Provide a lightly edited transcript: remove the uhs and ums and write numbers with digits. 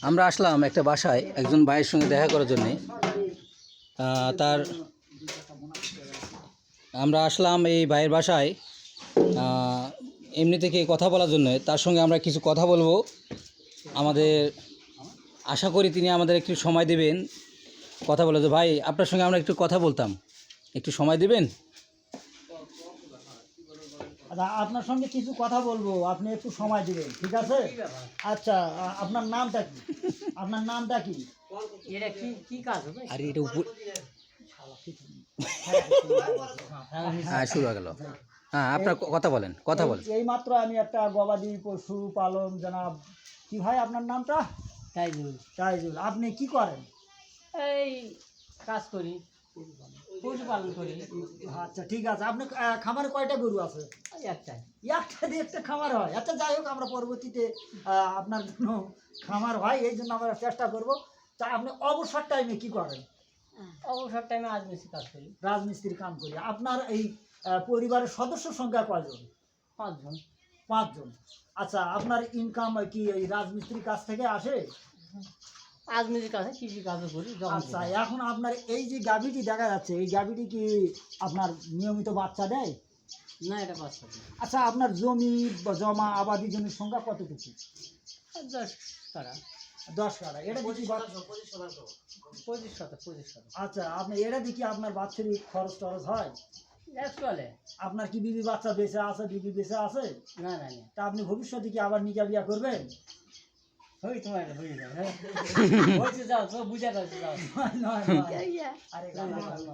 আমরা আসলাম একটা বাসায় একজন ভাইয়ের সঙ্গে দেখা করার জন্যে। তার আমরা আসলাম এই ভাইয়ের বাসায় এমনি থেকে কথা বলার জন্য। তার সঙ্গে আমরা কিছু কথা বলবো। আমাদের আশা করি তিনি আমাদের একটু সময় দেবেন কথা বলে। তো ভাই, আপনার সঙ্গে আমরা একটু কথা বলতাম, একটু সময় দেবেন? আচ্ছা, আপনার সঙ্গে কিছু কথা বলবো, আপনি একটু সময় দিবেন, ঠিক আছে? আচ্ছা, আপনার নামটা কি? আপনার নামটা কি? এটা কি কি কাজ হবে? আর এটা হ্যাঁ, শুরু হয়ে গেল। হ্যাঁ, আপনার কথা বলেন, কথা বলেন। এই মাত্র আমি একটা গবাদি পশু পালন জনাব, কি ভাই আপনার নামটা? তাইজুল। তাইজুল। আপনি কি করেন? এই কাজ করি, পশুপালন করি। আচ্ছা, ঠিক আছে। আপনি খামারে কয়টা গরু আছে? একটাই। একটা দিয়ে একটা খামার হয়? আচ্ছা, যাই হোক, আমরা পরবর্তীতে আপনার জন্য খামার হয় এই জন্য আমরা চেষ্টা করব। তা আপনি অবসর টাইমে কি করেন? অবসর টাইমে রাজমিস্ত্রি কাজ করি। রাজমিস্ত্রির কাম করি। আপনার এই পরিবারের সদস্য সংখ্যা কয়জন? 5 জন। 5 জন। আচ্ছা, আপনার ইনকাম কি এই রাজমিস্ত্রির কাছ থেকে আসে? রাজমিস্ত্রির কাছে কৃষি কাজও করি। আচ্ছা, এখন আপনার এই যে গাভীটি দেখা যাচ্ছে, এই গাভীটি কি আপনার নিয়মিত বাচ্চা দেয়? না, এটা বাচ্চা দিই। আচ্ছা, আপনার জমি জমা আবাদি জমির সংখ্যা কতটুকু? 10 কাঠা। 10 কাঠা। এটা দেখি 25 শতক। আচ্ছা, আপনি এটা দেখি আপনার বাৎসরিক খরচ টরচ হয়? চলে। আপনার কি বিবি বাচ্চা বেঁচে আছে? বিবি বেঁচে আছে? না না না, তা আপনি ভবিষ্যতে কি আবার নিকা বিয়া করবেন? হই তোমার হয়ে যাবে। হ্যাঁ, হয়েছে, যাও তো বুঝা যাচ্ছে, যাও। নয়, নয়, নয়। আরে না, না, না, না।